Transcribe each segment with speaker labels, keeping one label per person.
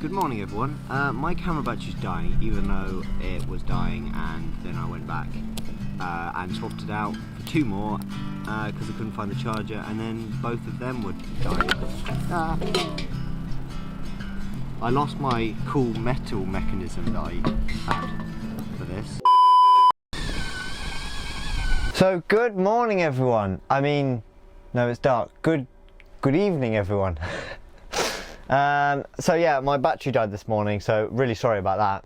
Speaker 1: Good morning everyone. My camera battery's dying, even though it was dying, and then I went back and swapped it out for two more because I couldn't find the charger, and then both of them were dying. I lost my cool metal mechanism that I had for this. So good morning everyone. I mean, no, it's dark. Good evening everyone. So yeah, my battery died this morning, so really sorry about that.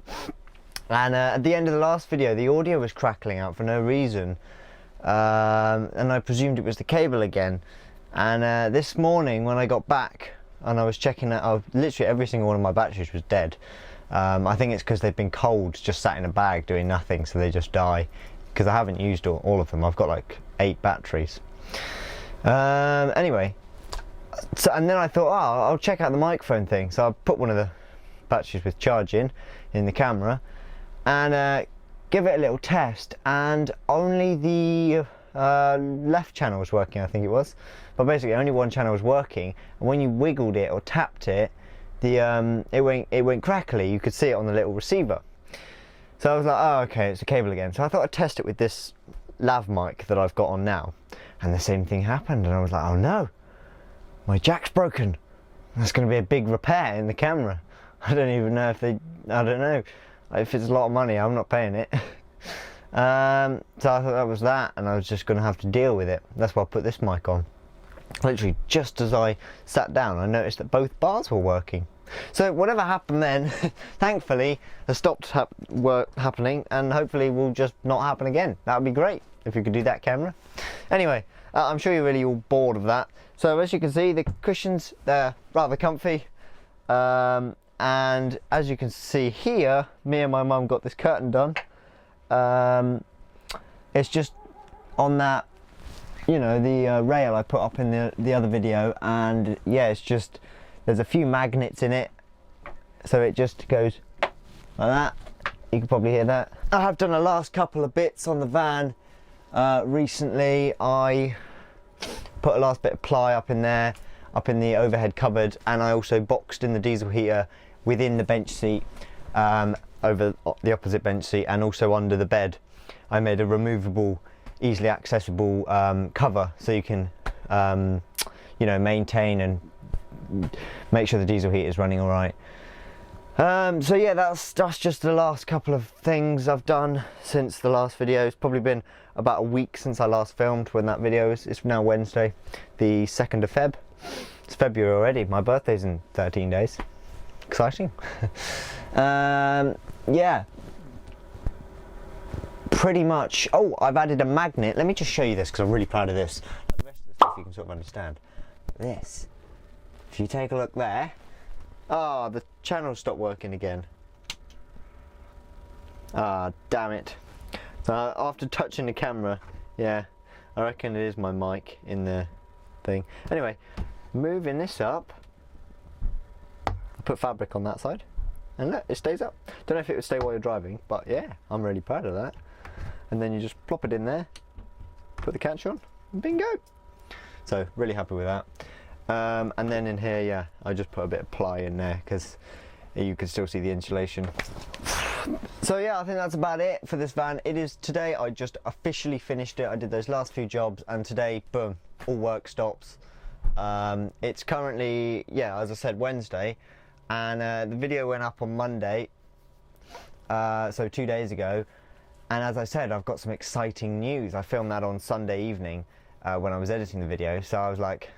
Speaker 1: And at the end of the last video, the audio was crackling out for no reason, and I presumed it was the cable again. And this morning when I got back and I was checking that, literally every single one of my batteries was dead. I think it's because they've been cold, just sat in a bag doing nothing, so they just die. Because I haven't used all of them. I've got like 8 batteries. Anyway. So, and then I thought, oh, I'll check out the microphone thing. So I put one of the batteries with charge in the camera and give it a little test, and only the left channel was working, I think it was. But basically only one channel was working, and when you wiggled it or tapped it, it went crackly. You could see it on the little receiver. So I was like, oh, okay, it's a cable again. So I thought I'd test it with this lav mic that I've got on now, and the same thing happened, and I was like, oh no, my jack's broken. That's going to be a big repair in the camera. I don't even know if I don't know. If it's a lot of money, I'm not paying it. So I thought that was that, and I was just going to have to deal with it. That's why I put this mic on. Literally, just as I sat down, I noticed that both bars were working. So whatever happened then, thankfully, has stopped happening, and hopefully will just not happen again. That would be great if you could do that, camera. Anyway, I'm sure you're really all bored of that. So as you can see, the cushions, they're rather comfy. And as you can see here, me and my mum got this curtain done. It's just on that, you know, the rail I put up in the other video, and yeah, it's just, there's a few magnets in it, so it just goes like that. You can probably hear that. I have done the last couple of bits on the van recently. I put a last bit of ply up in there, up in the overhead cupboard, and I also boxed in the diesel heater within the bench seat, over the opposite bench seat, and also under the bed. I made a removable, easily accessible cover, so you can you know, maintain and make sure the diesel heater is running all right. So yeah, that's just the last couple of things I've done since the last video. It's probably been about a week since I last filmed when that video is. It's now Wednesday, the 2nd of Feb. It's February already. My birthday's in 13 days. Exciting. Yeah. Pretty much. Oh, I've added a magnet. Let me just show you this because I'm really proud of this. The rest of the stuff you can sort of understand. This. If you take a look there. Ah, the channel stopped working again. Ah, damn it. So after touching the camera, yeah, I reckon it is my mic in the thing. Anyway, moving this up, I put fabric on that side, and look, it stays up. Don't know if it would stay while you're driving, but yeah, I'm really proud of that. And then you just plop it in there, put the catch on, and bingo. So really happy with that. And then in here, yeah, I just put a bit of ply in there because you can still see the insulation. So yeah, I think that's about it for this van. It is today, I just officially finished it. I did those last few jobs, and today, boom, all work stops. It's currently, yeah, as I said, Wednesday, and the video went up on Monday, so 2 days ago. And as I said, I've got some exciting news. I filmed that on Sunday evening when I was editing the video, so I was like,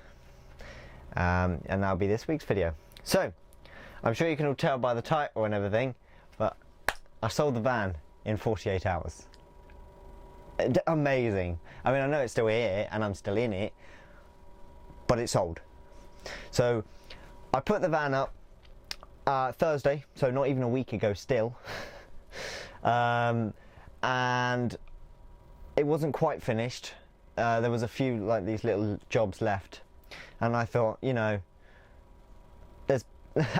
Speaker 1: and that'll be this week's video. So I'm sure you can all tell by the title and everything, but I sold the van in 48 hours. Amazing. I mean, I know it's still here and I'm still in it, but it's sold. So I put the van up Thursday, so not even a week ago still. And it wasn't quite finished. There was a few like these little jobs left, and I thought, you know, there's,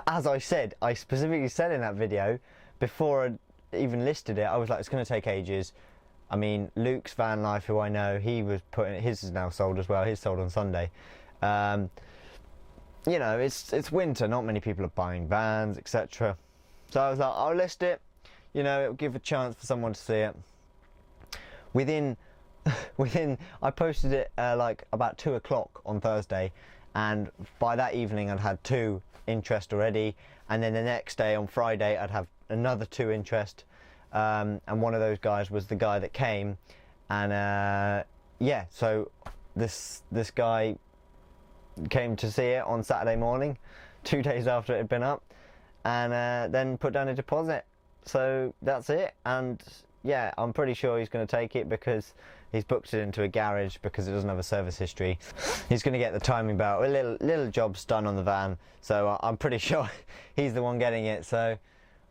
Speaker 1: as I said, I specifically said in that video, before I even listed it, I was like, it's going to take ages. I mean, Luke's Vanlife, who I know, he was putting, his is now sold as well, his sold on Sunday. you know, it's winter, not many people are buying vans, etc. So I was like, I'll list it, you know, it'll give a chance for someone to see it. Within I posted it like about 2 o'clock on Thursday, and by that evening I'd had 2 interest already, and then the next day on Friday I'd have another 2 interest, and one of those guys was the guy that came, and yeah, so this guy came to see it on Saturday morning, 2 days after it had been up, and then put down a deposit. So that's it, and yeah, I'm pretty sure he's going to take it because he's booked it into a garage because it doesn't have a service history. He's going to get the timing belt, little jobs done on the van, so I'm pretty sure he's the one getting it. So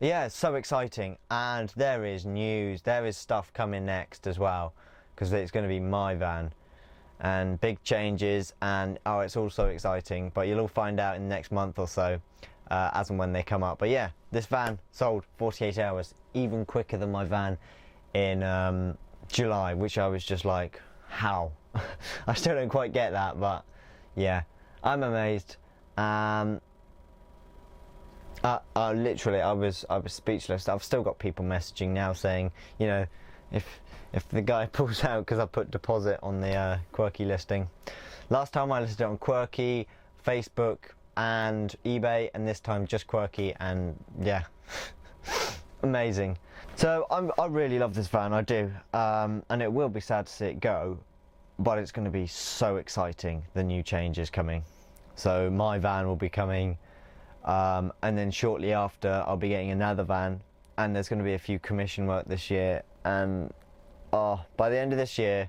Speaker 1: yeah, it's so exciting, and there is news, there is stuff coming next as well, because it's going to be my van, and big changes, and oh, it's all so exciting, but you'll all find out in the next month or so, as and when they come up. But yeah, this van sold 48 hours, even quicker than my van in July, which I was just like, how? I still don't quite get that, but yeah, I'm amazed. Literally, I was speechless. I've still got people messaging now saying, you know, if the guy pulls out because I put deposit on the Quirky listing. Last time I listed it on Quirky, Facebook and eBay, and this time just Quirky, and yeah, amazing. So I really love this van, I do, and it will be sad to see it go, but it's going to be so exciting, the new changes coming. So my van will be coming, and then shortly after I'll be getting another van, and there's going to be a few commission work this year, and by the end of this year,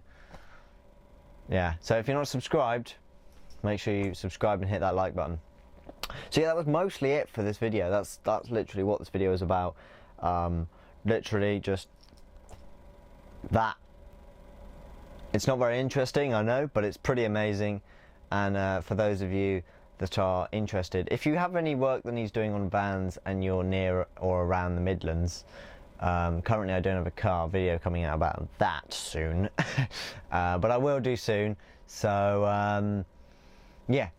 Speaker 1: yeah. So if you're not subscribed, make sure you subscribe and hit that like button. So yeah, that was mostly it for this video. That's literally what this video is about. Literally just that. It's not very interesting, I know, but it's pretty amazing. And for those of you that are interested, if you have any work that needs doing on vans and you're near or around the Midlands, currently I don't have a car, video coming out about that soon, but I will do soon. So yeah,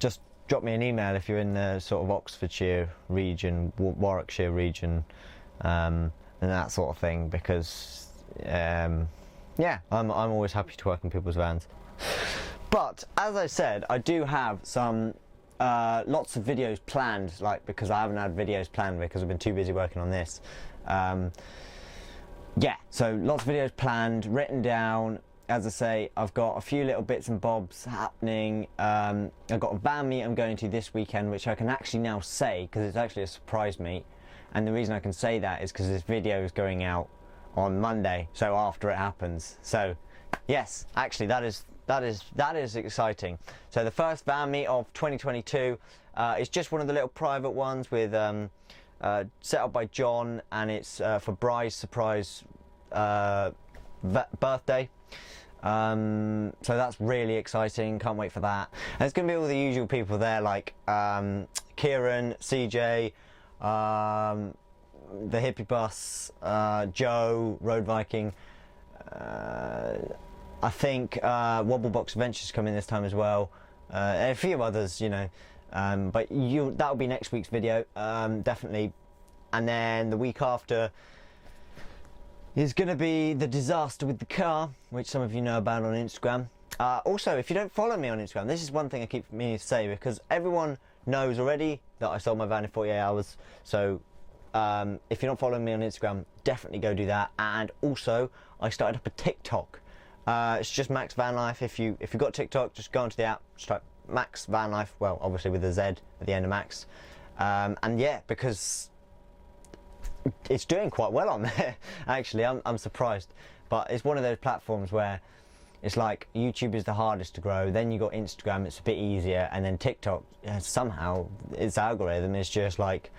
Speaker 1: just drop me an email if you're in the sort of Oxfordshire region, Warwickshire region, and that sort of thing, because yeah, I'm always happy to work in people's vans. But as I said, I do have some lots of videos planned, like, because I haven't had videos planned because I've been too busy working on this. Yeah, so lots of videos planned, written down. As I say, I've got a few little bits and bobs happening. I've got a van meet I'm going to this weekend, which I can actually now say because it's actually a surprise meet, and the reason I can say that is because this video is going out on Monday, so after it happens. So yes, actually that is exciting. So the first van meet of 2022 is just one of the little private ones with set up by John, and it's for Bry's surprise birthday. So that's really exciting, can't wait for that. And it's going to be all the usual people there, like Kieran, CJ, the Hippie Bus, Joe, Road Viking, I think Wobblebox Adventures coming this time as well, and a few others, you know, but that'll be next week's video, definitely. And then the week after is going to be the disaster with the car, which some of you know about on Instagram. Also, if you don't follow me on Instagram, this is one thing I keep meaning to say, because everyone knows already that I sold my van in 48 hours. So if you're not following me on Instagram, definitely go do that. And also, I started up a TikTok. It's just Max Vanlife. If you've got TikTok, just go onto the app, just type Max Vanlife. Well, obviously with a Z at the end of Max. And yeah, because it's doing quite well on there. Actually, I'm surprised. But it's one of those platforms where it's like YouTube is the hardest to grow. Then you got Instagram, it's a bit easier, and then TikTok. Somehow its algorithm is just like,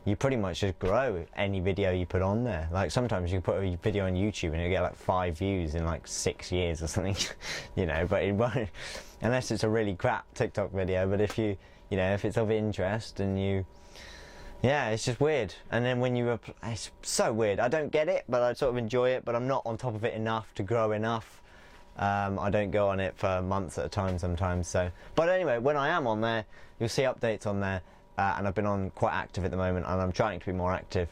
Speaker 1: you pretty much just grow any video you put on there. Like sometimes you put a video on YouTube and you get like 5 views in like 6 years or something, you know. But it won't, unless it's a really crap TikTok video. But if you know, if it's of interest and you, yeah, it's just weird. And then when you it's so weird. I don't get it, but I sort of enjoy it. But I'm not on top of it enough to grow enough I don't go on it for months at a time sometimes. So, but anyway, when I am on there, you'll see updates on there, and I've been on quite active at the moment, and I'm trying to be more active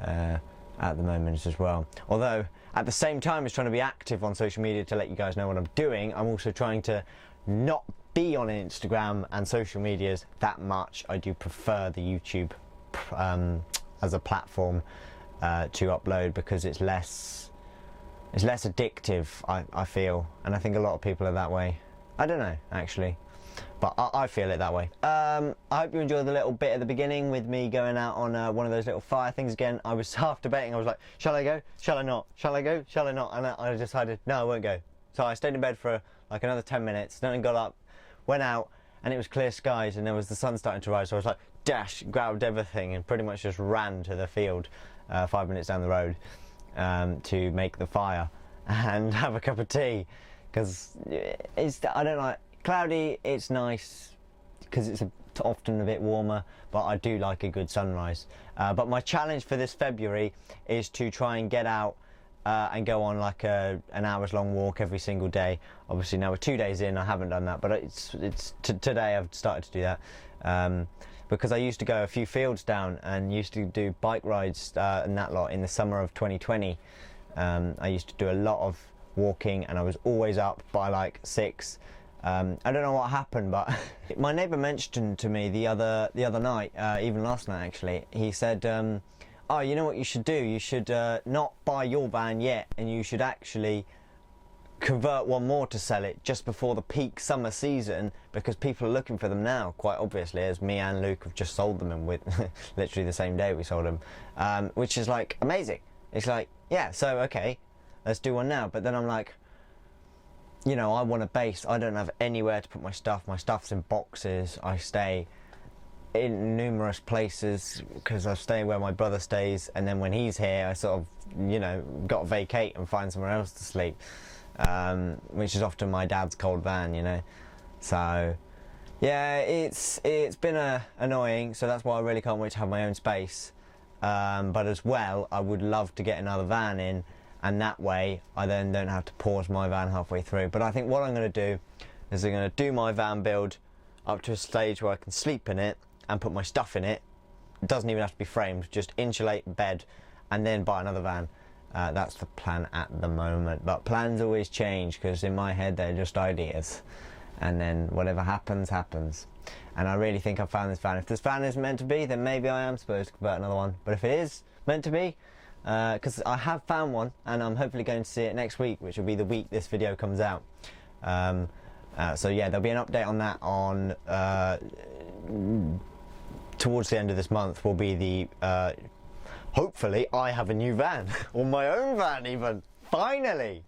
Speaker 1: at the moment as well. Although at the same time as trying to be active on social media to let you guys know what I'm doing, I'm also trying to not be on Instagram and social medias that much. I do prefer the YouTube as a platform to upload, because it's less addictive, I feel, and I think a lot of people are that way. I don't know, actually, but I feel it that way. I hope you enjoyed the little bit at the beginning with me going out on one of those little fire things again. I was half debating. I was like, shall I go? Shall I not? Shall I go? Shall I not? And I decided, no, I won't go. So I stayed in bed for like another 10 minutes, then I got up, went out, and it was clear skies, and there was the sun starting to rise, so I was like, dash, grabbed everything, and pretty much just ran to the field 5 minutes down the road to make the fire and have a cup of tea, because I don't like cloudy. It's nice because it's often a bit warmer, but I do like a good sunrise. But my challenge for this February is to try and get out and go on like an hour's long walk every single day. Obviously now we're 2 days in, I haven't done that, but today I've started to do that, because I used to go a few fields down and used to do bike rides and that lot in the summer of 2020. I used to do a lot of walking, and I was always up by like 6. I don't know what happened, but my neighbour mentioned to me the other night, even last night actually. He said, oh, you know what you should do? You should not buy your van yet, and you should actually convert one more to sell it just before the peak summer season, because people are looking for them now, quite obviously, as me and Luke have just sold them, and with literally the same day we sold them, which is like amazing. It's like, yeah, so okay, let's do one now. But then I'm like, you know, I want a base. I don't have anywhere to put my stuff. My stuff's in boxes. I stay in numerous places because I stay where my brother stays, and then when he's here I sort of, you know, got to vacate and find somewhere else to sleep, which is often my dad's cold van, you know. So yeah, it's been annoying, so that's why I really can't wait to have my own space, but as well I would love to get another van in, and that way I then don't have to pause my van halfway through. But I think what I'm going to do is I'm going to do my van build up to a stage where I can sleep in it and put my stuff in it. It doesn't even have to be framed, just insulate bed and then buy another van. That's the plan at the moment, but plans always change, because in my head they're just ideas, and then whatever happens happens. And I really think I've found this van. If this van isn't meant to be, then maybe I am supposed to convert another one, but if it is meant to be, because I have found one, and I'm hopefully going to see it next week, which will be the week this video comes out. So yeah, there'll be an update on that on towards the end of this month. Will be the hopefully I have a new van, or my own van even, finally.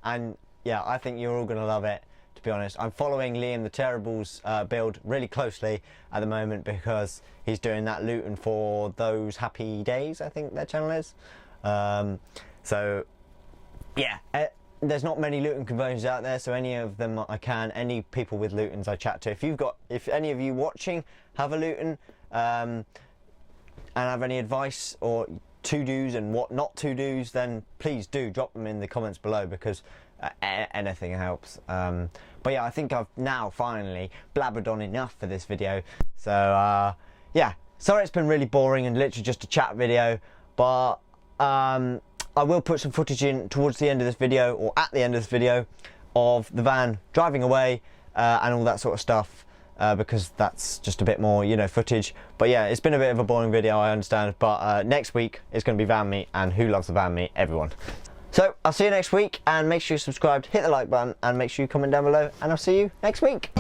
Speaker 1: And yeah, I think you're all gonna love it, to be honest. I'm following Liam the Terrible's build really closely at the moment, because he's doing that Luton for Those Happy Days, I think their channel is. So yeah, there's not many Luton conversions out there, so any of them any people with Lutons I chat to. If any of you watching have a Luton and have any advice or to-dos and what not to-dos, then please do drop them in the comments below, because anything helps. But yeah, I think I've now finally blabbered on enough for this video. So yeah, sorry it's been really boring and literally just a chat video, but I will put some footage in towards the end of this video, or at the end of this video, of the van driving away and all that sort of stuff, because that's just a bit more, you know, footage. But yeah, it's been a bit of a boring video, I understand, but next week is going to be van meet, and who loves the van meet? Everyone. So I'll see you next week, and make sure you're subscribed, hit the like button, and make sure you comment down below, and I'll see you next week.